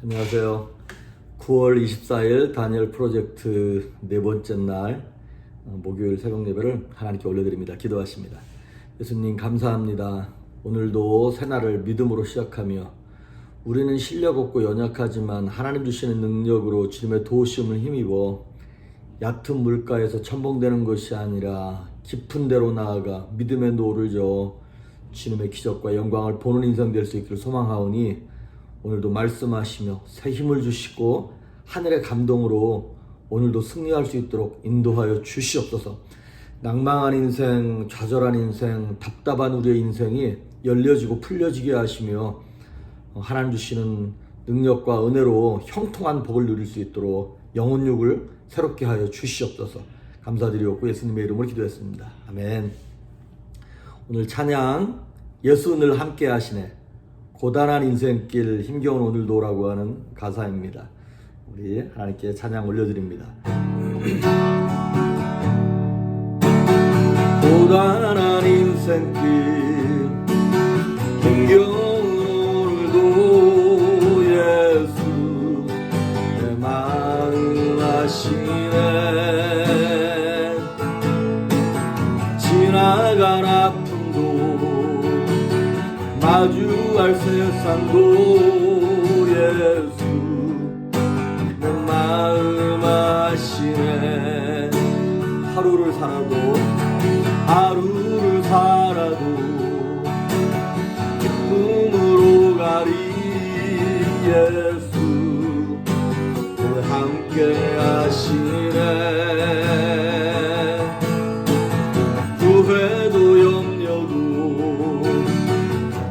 안녕하세요. 9월 24일 다니엘 프로젝트 네 번째 날 목요일 새벽 예배를 하나님께 올려드립니다. 기도하십니다. 예수님 감사합니다. 오늘도 새날을 믿음으로 시작하며 우리는 실력 없고 연약하지만 하나님 주시는 능력으로 주님의 도우심을 힘입어 얕은 물가에서 첨벙대는 것이 아니라 깊은 데로 나아가 믿음의 노를 저어 주님의 기적과 영광을 보는 인생 될 수 있기를 소망하오니 오늘도 말씀하시며 새 힘을 주시고 하늘의 감동으로 오늘도 승리할 수 있도록 인도하여 주시옵소서. 낭망한 인생, 좌절한 인생, 답답한 우리의 인생이 열려지고 풀려지게 하시며 하나님 주시는 능력과 은혜로 형통한 복을 누릴 수 있도록 영혼육을 새롭게 하여 주시옵소서. 감사드리옵고 예수님의 이름으로 기도했습니다. 아멘. 오늘 찬양 예수 늘 함께 하시네, 고단한 인생길 힘겨운 오늘도라고 하는 가사입니다. 우리 하나님께 찬양 올려드립니다. 고단한 인생길 힘겨운 오늘도 예수 내 마음 아시네. 지나간 아픔도 마주할 세상도 예수 내 마음 아시네. 하루를 살아도 기쁨으로 가리 예수 늘 함께 하시네. 후회도 염려도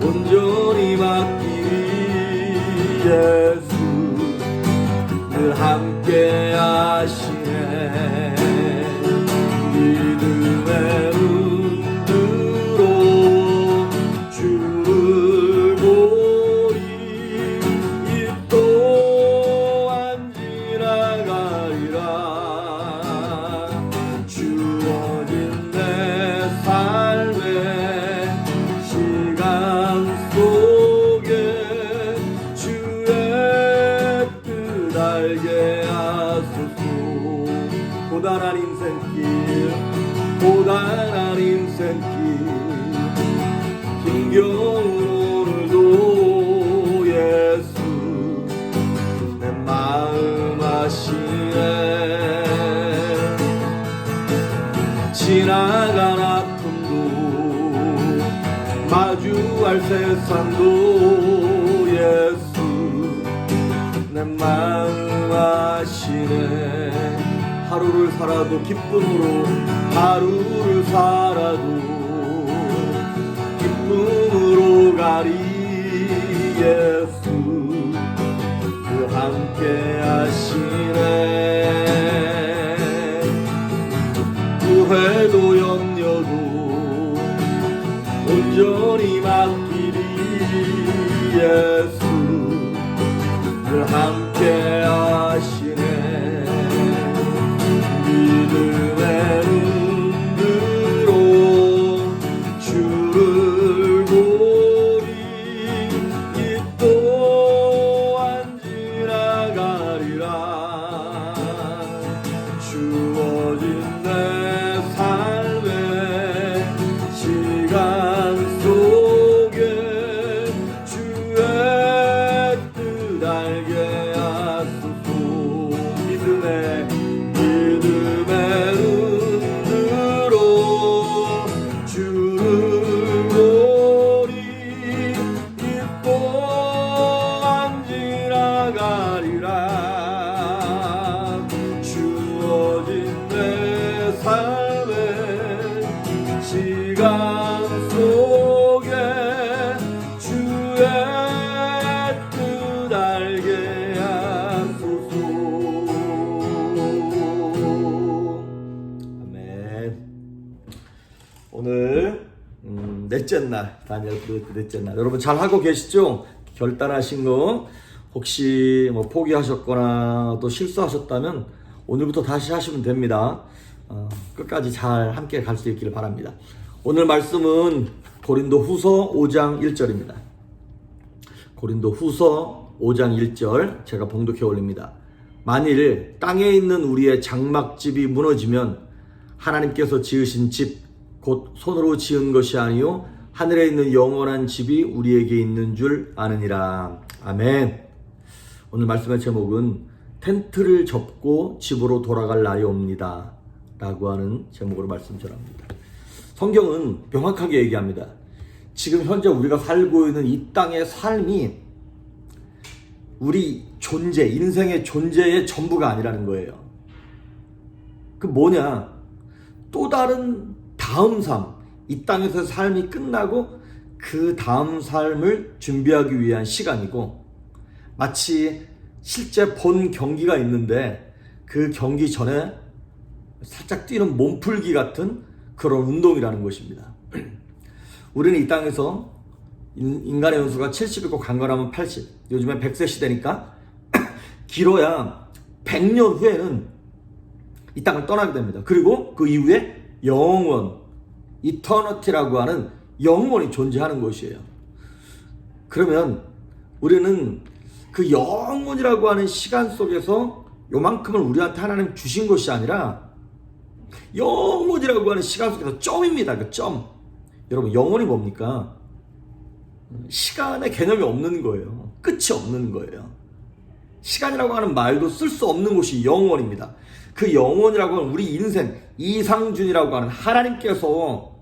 온전히 맡기리 예수 늘 함께 하시네. 믿음의 눈으로 주를 보리 이 또한 지나가리라. 주어진 내 삶의 시간 속에 주의 뜻 알게 하소서. 고단한 인생길 힘겨운 오늘도 예수 내 마음 아시네. 지나간 아픔도 마주할 세상도 예수 내 마음 아시네. 하루를 살아도 기쁨으로 가리 예수 늘 함께 하시네. 후회도 염려도 온전히 맡기리 예수 늘 함께 하시네. 믿음의 눈으로 주를 보리 이 또한 지나가리라. 주어진 내 삶의 시간 속에 주의 뜻 알게 하소서. 믿음의 눈으로 주를 보리 이 또한 지나가리라. 주어진 내 삶의 시간 속에 주의 뜻 알게 하소서. 오늘 넷째 날, 다니엘 프로젝트 넷째 날, 여러분 잘 하고 계시죠? 결단하신 거 혹시 포기하셨거나 또 실수하셨다면 오늘부터 다시 하시면 됩니다. 끝까지 잘 함께 갈 수 있기를 바랍니다. 오늘 말씀은 고린도 후서 5장 1절입니다. 고린도 후서 5장 1절 제가 봉독해 올립니다. 만일 땅에 있는 우리의 장막집이 무너지면 하나님께서 지으신 집 곧 손으로 지은 것이 아니요 하늘에 있는 영원한 집이 우리에게 있는 줄 아느니라. 아멘. 오늘 말씀의 제목은 텐트를 접고 집으로 돌아갈 날이 옵니다 라고 하는 제목으로 말씀 전합니다. 성경은 명확하게 얘기합니다. 지금 현재 우리가 살고 있는 이 땅의 삶이 우리 존재, 인생의 존재의 전부가 아니라는 거예요. 그 뭐냐? 또 다른 다음 삶, 이 땅에서 삶이 끝나고 그 다음 삶을 준비하기 위한 시간이고, 마치 실제 본 경기가 있는데 그 경기 전에 살짝 뛰는 몸풀기 같은 그런 운동이라는 것입니다. 우리는 이 땅에서 인간의 연수가 70이고 강건하면 80, 요즘엔 100세 시대니까 길어야 100년 후에는 이 땅을 떠나게 됩니다. 그리고 그 이후에 영원, 이터너티라고 하는 영원이 존재하는 것이에요. 그러면 우리는 그 영원이라고 하는 시간 속에서 요만큼을 우리한테 하나님 주신 것이 아니라 영원이라고 하는 시간 속에서 점입니다. 그 점. 여러분, 영원이 뭡니까? 시간의 개념이 없는 거예요. 끝이 없는 거예요. 시간이라고 하는 말도 쓸 수 없는 곳이 영원입니다. 그 영원이라고 하는 우리 인생, 이상준이라고 하는 하나님께서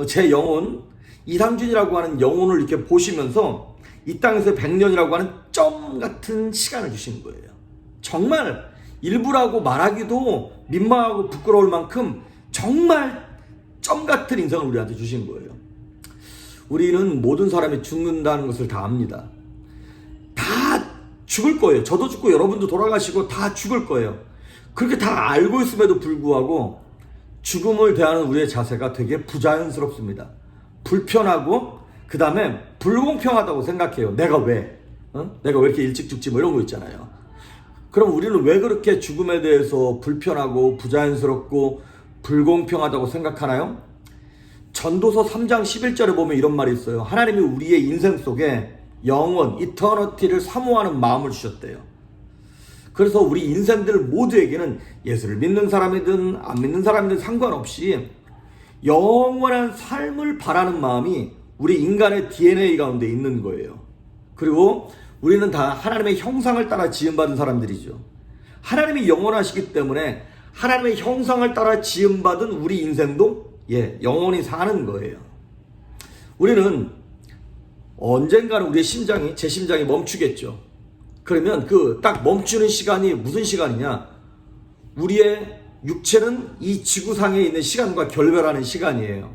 제 영혼, 이상준이라고 하는 영혼을 이렇게 보시면서 이 땅에서 100년이라고 하는 점 같은 시간을 주시는 거예요. 정말 일부라고 말하기도 민망하고 부끄러울 만큼 정말 점 같은 인생을 우리한테 주신 거예요. 우리는 모든 사람이 죽는다는 것을 다 압니다. 다 죽을 거예요. 저도 죽고 여러분도 돌아가시고 다 죽을 거예요. 그렇게 다 알고 있음에도 불구하고 죽음을 대하는 우리의 자세가 되게 부자연스럽습니다. 불편하고 그 다음에 불공평하다고 생각해요. 내가 왜? 내가 왜 이렇게 일찍 죽지? 뭐 이런 거 있잖아요. 그럼 우리는 왜 그렇게 죽음에 대해서 불편하고 부자연스럽고 불공평하다고 생각하나요? 전도서 3장 11절에 보면 이런 말이 있어요. 하나님이 우리의 인생 속에 영원, 이터너티를 사모하는 마음을 주셨대요. 그래서 우리 인생들 모두에게는 예수를 믿는 사람이든 안 믿는 사람이든 상관없이 영원한 삶을 바라는 마음이 우리 인간의 DNA 가운데 있는 거예요. 그리고 우리는 다 하나님의 형상을 따라 지음받은 사람들이죠. 하나님이 영원하시기 때문에 하나님의 형상을 따라 지음받은 우리 인생도 영원히 사는 거예요. 우리는 언젠가는 우리의 심장이, 제 심장이 멈추겠죠. 그러면 그 딱 멈추는 시간이 무슨 시간이냐? 우리의 육체는 이 지구상에 있는 시간과 결별하는 시간이에요.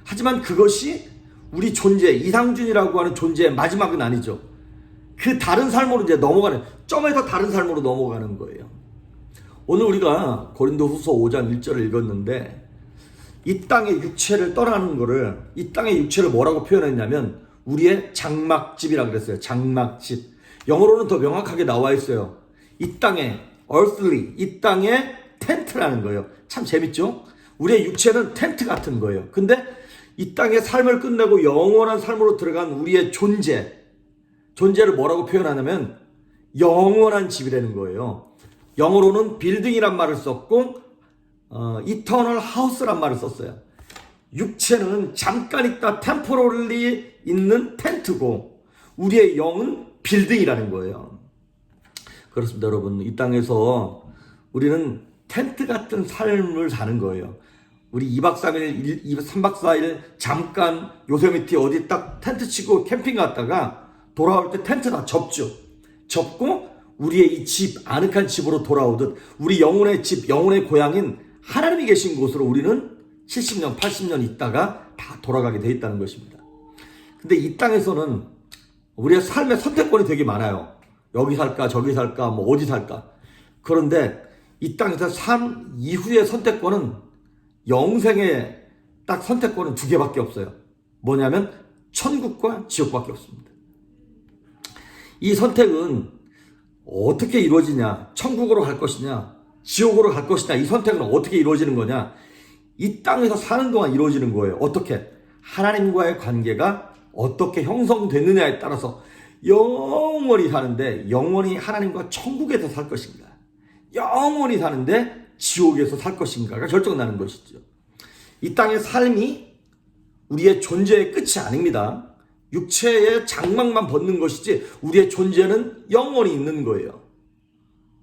하지만 그것이 우리 존재, 이상준이라고 하는 존재의 마지막은 아니죠. 그 다른 삶으로 이제 넘어가는, 점에서 다른 삶으로 넘어가는 거예요. 오늘 우리가 고린도후서 5장 1절을 읽었는데 이 땅의 육체를 떠나는 거를, 이 땅의 육체를 뭐라고 표현했냐면 우리의 장막집이라고 그랬어요. 장막집. 영어로는 더 명확하게 나와 있어요. 이 땅에 earthly, 이 땅에 텐트라는 거예요. 참 재밌죠? 우리의 육체는 텐트 같은 거예요. 근데 이 땅의 삶을 끝내고 영원한 삶으로 들어간 우리의 존재를 뭐라고 표현하냐면 영원한 집이라는 거예요. 영어로는 빌딩이란 말을 썼고 eternal house란 말을 썼어요. 육체는 잠깐 있다 temporarily 있는 텐트고 우리의 영은 빌딩이라는 거예요. 그렇습니다, 여러분. 이 땅에서 우리는 텐트 같은 삶을 사는 거예요. 우리 2박 3일, 3박 4일 잠깐 요세미티 어디 딱 텐트 치고 캠핑 갔다가 돌아올 때 텐트 다 접죠. 접고 우리의 이 집, 아늑한 집으로 돌아오듯 우리 영혼의 집, 영혼의 고향인 하나님이 계신 곳으로 우리는 70년, 80년 있다가 다 돌아가게 돼 있다는 것입니다. 근데 이 땅에서는 우리의 삶의 선택권이 되게 많아요. 여기 살까, 저기 살까, 뭐 어디 살까. 그런데 이 땅에서 삶 이후의 선택권은 영생의 딱 선택권은 두 개밖에 없어요. 뭐냐면 천국과 지옥밖에 없습니다. 이 선택은 어떻게 이루어지냐? 천국으로 갈 것이냐? 지옥으로 갈 것이냐? 이 선택은 어떻게 이루어지는 거냐? 이 땅에서 사는 동안 이루어지는 거예요. 어떻게? 하나님과의 관계가 어떻게 형성됐느냐에 따라서 영원히 사는데 영원히 하나님과 천국에서 살 것인가, 영원히 사는데 지옥에서 살 것인가가 결정나는 것이죠. 이 땅의 삶이 우리의 존재의 끝이 아닙니다. 육체의 장막만 벗는 것이지 우리의 존재는 영원히 있는 거예요.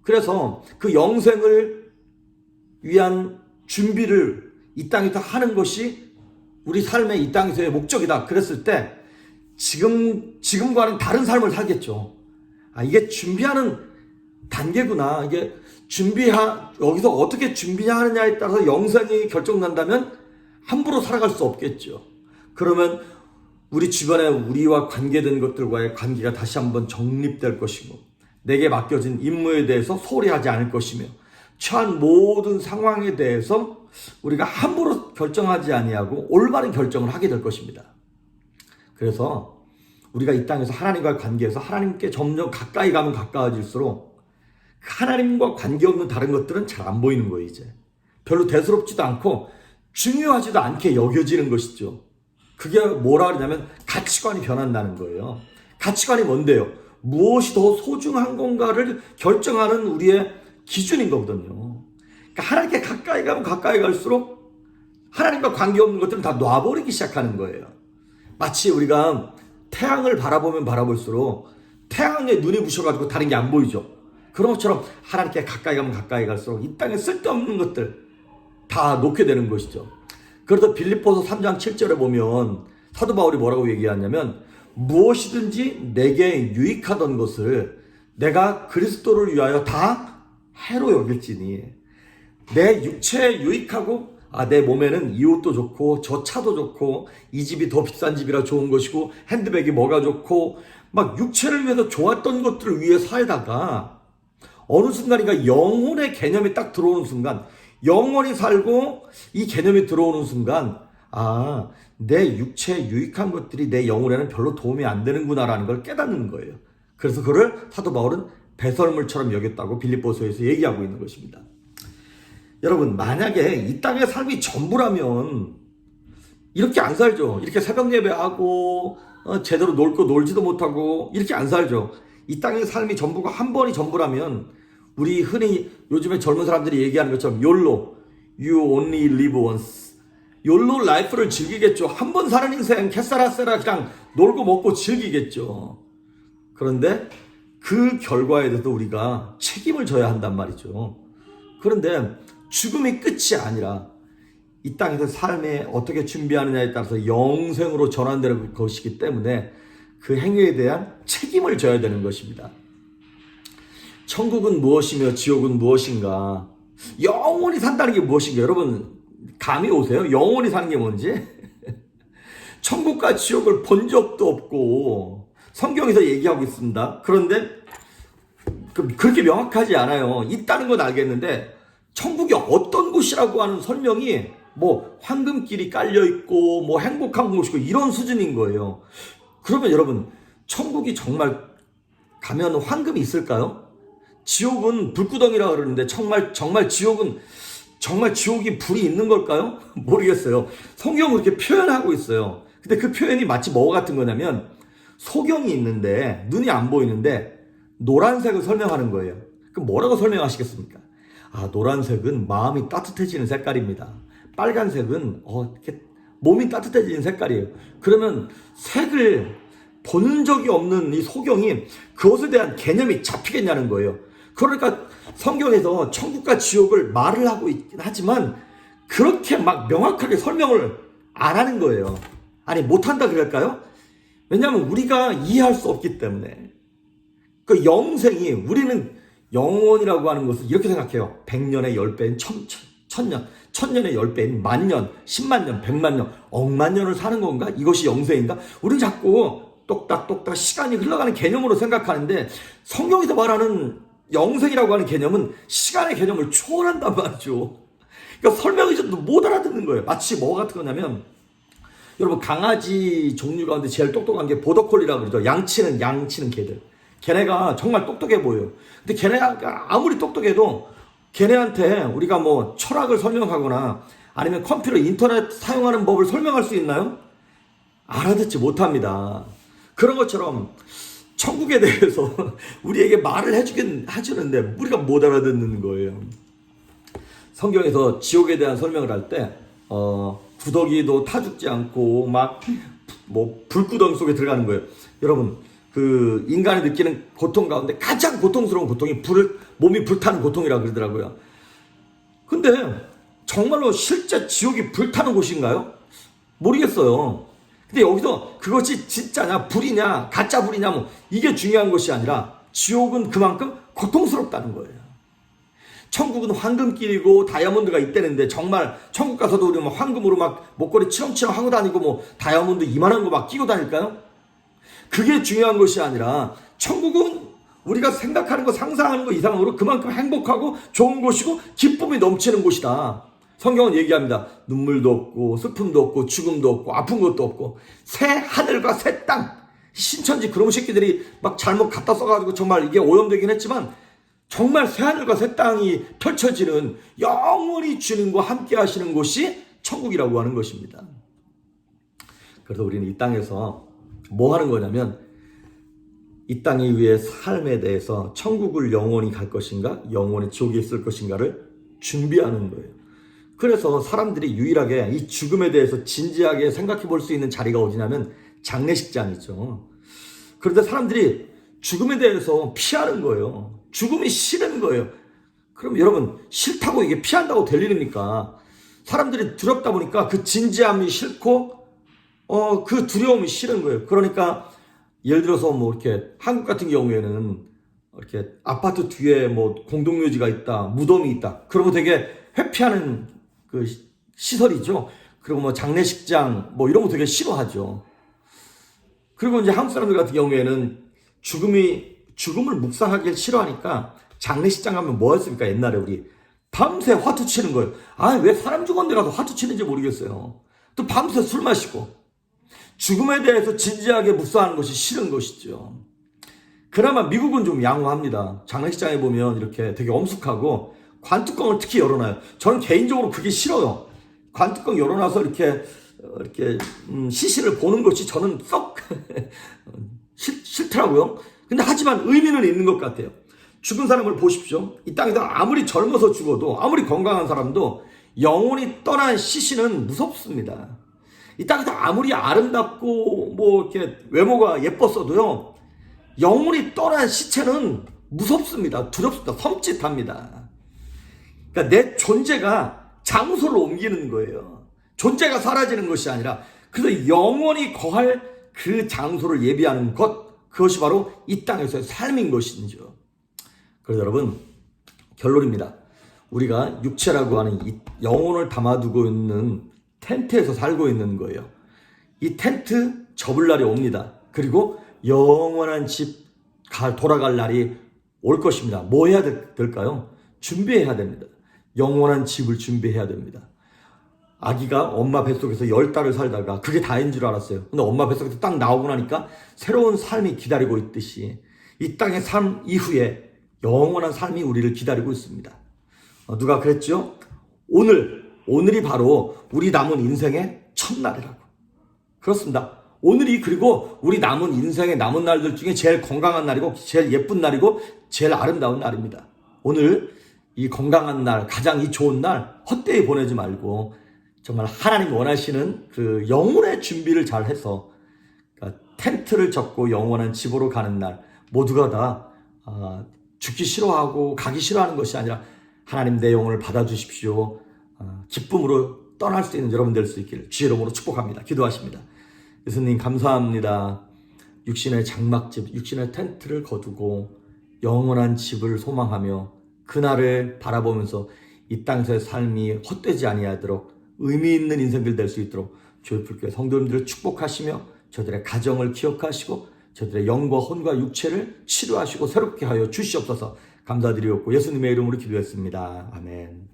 그래서 그 영생을 위한 준비를 이 땅에서 하는 것이 우리 삶의 이 땅에서의 목적이다. 그랬을 때 지금과는 다른 삶을 살겠죠. 이게 준비하는 단계구나. 이게 여기서 어떻게 준비하느냐에 따라서 영생이 결정난다면 함부로 살아갈 수 없겠죠. 그러면 우리 주변에 우리와 관계된 것들과의 관계가 다시 한번 정립될 것이고, 내게 맡겨진 임무에 대해서 소홀히 하지 않을 것이며, 처한 모든 상황에 대해서 우리가 함부로 결정하지 아니하고 올바른 결정을 하게 될 것입니다. 그래서 우리가 이 땅에서 하나님과의 관계에서 하나님께 점점 가까이 가면 가까워질수록 하나님과 관계없는 다른 것들은 잘 안 보이는 거예요. 이제 별로 대수롭지도 않고 중요하지도 않게 여겨지는 것이죠. 그게 뭐라 그러냐면 가치관이 변한다는 거예요. 가치관이 뭔데요? 무엇이 더 소중한 건가를 결정하는 우리의 기준인 거거든요. 그러니까 하나님께 가까이 가면 가까이 갈수록 하나님과 관계없는 것들은 다 놔버리기 시작하는 거예요. 마치 우리가 태양을 바라보면 바라볼수록 태양에 눈이 부셔가지고 다른 게 안 보이죠. 그런 것처럼 하나님께 가까이 가면 가까이 갈수록 이 땅에 쓸데없는 것들 다 놓게 되는 것이죠. 그래서 빌립보서 3장 7절에 보면 사도 바울이 뭐라고 얘기하냐면, 무엇이든지 내게 유익하던 것을 내가 그리스도를 위하여 다 해로 여길지니, 내 육체에 유익하고 내 몸에는 이 옷도 좋고 저 차도 좋고 이 집이 더 비싼 집이라 좋은 것이고 핸드백이 뭐가 좋고 막 육체를 위해서 좋았던 것들을 위해 살다가 어느 순간인가 영혼의 개념이 딱 들어오는 순간, 영원히 살고 이 개념이 들어오는 순간, 내 육체에 유익한 것들이 내 영혼에는 별로 도움이 안 되는구나라는 걸 깨닫는 거예요. 그래서 그걸 사도 바울은 배설물처럼 여겼다고 빌립보서에서 얘기하고 있는 것입니다. 여러분, 만약에 이 땅의 삶이 전부라면 이렇게 안 살죠. 이렇게 새벽 예배하고 제대로 놀 거 놀지도 못하고 이렇게 안 살죠. 이 땅의 삶이 전부가 한 번이 전부라면 우리 흔히 요즘에 젊은 사람들이 얘기하는 것처럼 YOLO, You Only Live Once, YOLO 라이프를 즐기겠죠. 한 번 사는 인생 캐사라세라 그냥 놀고 먹고 즐기겠죠. 그런데 그 결과에 대해서 우리가 책임을 져야 한단 말이죠. 그런데 죽음이 끝이 아니라 이 땅에서 삶에 어떻게 준비하느냐에 따라서 영생으로 전환되는 것이기 때문에 그 행위에 대한 책임을 져야 되는 것입니다. 천국은 무엇이며 지옥은 무엇인가? 영원히 산다는 게 무엇인가? 여러분 감이 오세요? 영원히 사는 게 뭔지? 천국과 지옥을 본 적도 없고 성경에서 얘기하고 있습니다. 그런데 그렇게 명확하지 않아요. 있다는 건 알겠는데 천국이 어떤 곳이라고 하는 설명이 뭐 황금길이 깔려있고 뭐 행복한 곳이고 이런 수준인 거예요. 그러면 여러분, 천국이 정말 가면 황금이 있을까요? 지옥은 불구덩이라 그러는데 정말 지옥이 불이 있는 걸까요? 모르겠어요. 성경은 그렇게 표현하고 있어요. 근데 그 표현이 마치 뭐 같은 거냐면, 소경이 있는데 눈이 안 보이는데 노란색을 설명하는 거예요. 그럼 뭐라고 설명하시겠습니까? 노란색은 마음이 따뜻해지는 색깔입니다. 빨간색은 이렇게 몸이 따뜻해지는 색깔이에요. 그러면 색을 본 적이 없는 이 소경이 그것에 대한 개념이 잡히겠냐는 거예요. 그러니까 성경에서 천국과 지옥을 말을 하고 있긴 하지만 그렇게 막 명확하게 설명을 안 하는 거예요. 아니, 못한다 그럴까요? 왜냐하면 우리가 이해할 수 없기 때문에. 그 영생이, 우리는 영원이라고 하는 것을 이렇게 생각해요. 100년의 10배인 1000년, 1000년의 10배인 만년, 10만 년, 100만 년, 억만 년을 사는 건가? 이것이 영생인가? 우리는 자꾸 똑딱똑딱 시간이 흘러가는 개념으로 생각하는데, 성경에서 말하는 영생이라고 하는 개념은 시간의 개념을 초월한단 말이죠. 그러니까 설명이 좀 못 알아듣는 거예요. 마치 뭐 같은 거냐면, 여러분, 강아지 종류 가운데 제일 똑똑한 게 보더콜리라고 그러죠. 양치는 개들. 걔네가 정말 똑똑해 보여요. 근데 걔네가 아무리 똑똑해도 걔네한테 우리가 뭐 철학을 설명하거나 아니면 컴퓨터, 인터넷 사용하는 법을 설명할 수 있나요? 알아듣지 못합니다. 그런 것처럼 천국에 대해서 우리에게 말을 해주는데 우리가 못 알아듣는 거예요. 성경에서 지옥에 대한 설명을 할 때 구더기도 타 죽지 않고 막 뭐 불구덩이 속에 들어가는 거예요. 여러분, 그 인간이 느끼는 고통 가운데 가장 고통스러운 고통이 몸이 불타는 고통이라고 그러더라고요. 근데 정말로 실제 지옥이 불타는 곳인가요? 모르겠어요. 근데 여기서 그것이 진짜냐 불이냐 가짜 불이냐 뭐 이게 중요한 것이 아니라 지옥은 그만큼 고통스럽다는 거예요. 천국은 황금길이고 다이아몬드가 있다는데 정말 천국 가서도 우리 뭐 황금으로 막 목걸이 치렁치렁 하고 다니고 뭐 다이아몬드 이만한 거 막 끼고 다닐까요? 그게 중요한 것이 아니라 천국은 우리가 생각하는 거 상상하는 거 이상으로 그만큼 행복하고 좋은 곳이고 기쁨이 넘치는 곳이다. 성경은 얘기합니다. 눈물도 없고 슬픔도 없고 죽음도 없고 아픈 것도 없고 새 하늘과 새 땅. 신천지 그런 새끼들이 막 잘못 갖다 써가지고 정말 이게 오염되긴 했지만 정말 새하늘과 새 땅이 펼쳐지는 영원히 주님과 함께 하시는 곳이 천국이라고 하는 것입니다. 그래서 우리는 이 땅에서 뭐 하는 거냐면 이 땅 위의 삶에 대해서 천국을 영원히 갈 것인가 영원히 지옥에 있을 것인가를 준비하는 거예요. 그래서 사람들이 유일하게 이 죽음에 대해서 진지하게 생각해 볼 수 있는 자리가 어디냐면 장례식장이죠. 그런데 사람들이 죽음에 대해서 피하는 거예요. 죽음이 싫은 거예요. 그럼 여러분, 싫다고 이게 피한다고 될 일입니까? 사람들이 두렵다 보니까 그 진지함이 싫고 그 두려움이 싫은 거예요. 그러니까 예를 들어서 뭐 이렇게 한국 같은 경우에는 이렇게 아파트 뒤에 뭐 공동묘지가 있다, 무덤이 있다. 그러면 되게 회피하는 그 시설이죠. 그리고 뭐 장례식장 뭐 이런 거 되게 싫어하죠. 그리고 이제 한국 사람들 같은 경우에는 죽음을 묵상하기 싫어하니까 장례식장 가면 뭐 했습니까? 옛날에 우리 밤새 화투 치는 거예요. 왜 사람 죽었는데 가서 화투 치는지 모르겠어요. 또 밤새 술 마시고 죽음에 대해서 진지하게 묵상하는 것이 싫은 것이죠. 그나마 미국은 좀 양호합니다. 장례식장에 보면 이렇게 되게 엄숙하고 관뚜껑을 특히 열어놔요. 저는 개인적으로 그게 싫어요. 관뚜껑 열어놔서 이렇게 시신을 보는 것이 저는 썩 싫더라고요. 근데 하지만 의미는 있는 것 같아요. 죽은 사람을 보십시오. 이 땅에서 아무리 젊어서 죽어도 아무리 건강한 사람도 영혼이 떠난 시신은 무섭습니다. 이 땅에서 아무리 아름답고 뭐 이렇게 외모가 예뻤어도요, 영혼이 떠난 시체는 무섭습니다. 두렵습니다. 섬찟합니다. 그러니까 내 존재가 장소를 옮기는 거예요. 존재가 사라지는 것이 아니라 그래서 영원히 거할 그 장소를 예비하는 그것이 바로 이 땅에서의 삶인 것이죠. 그래서 여러분, 결론입니다. 우리가 육체라고 하는 이 영혼을 담아두고 있는 텐트에서 살고 있는 거예요. 이 텐트 접을 날이 옵니다. 그리고 영원한 집 돌아갈 날이 올 것입니다. 뭐 해야 될까요? 준비해야 됩니다. 영원한 집을 준비해야 됩니다. 아기가 엄마 뱃속에서 10달을 살다가 그게 다인 줄 알았어요. 근데 엄마 뱃속에서 딱 나오고 나니까 새로운 삶이 기다리고 있듯이 이 땅의 삶 이후에 영원한 삶이 우리를 기다리고 있습니다. 누가 그랬죠? 오늘이 바로 우리 남은 인생의 첫날이라고. 그렇습니다. 오늘이 그리고 우리 남은 인생의 남은 날들 중에 제일 건강한 날이고 제일 예쁜 날이고 제일 아름다운 날입니다. 오늘 이 건강한 날, 가장 이 좋은 날 헛되이 보내지 말고 정말 하나님 원하시는 그 영혼의 준비를 잘 해서 그러니까 텐트를 접고 영원한 집으로 가는 날 모두가 다 죽기 싫어하고 가기 싫어하는 것이 아니라 하나님 내 영혼을 받아주십시오. 기쁨으로 떠날 수 있는 여러분 될 수 있기를 주의 이름으로 축복합니다. 기도하십니다. 예수님 감사합니다. 육신의 장막집, 육신의 텐트를 거두고 영원한 집을 소망하며 그날을 바라보면서 이 땅에서의 삶이 헛되지 아니하도록 의미 있는 인생들 될 수 있도록 조이풀교회 성도님들을 축복하시며 저들의 가정을 기억하시고 저들의 영과 혼과 육체를 치료하시고 새롭게 하여 주시옵소서. 감사드리옵고 예수님의 이름으로 기도했습니다. 아멘.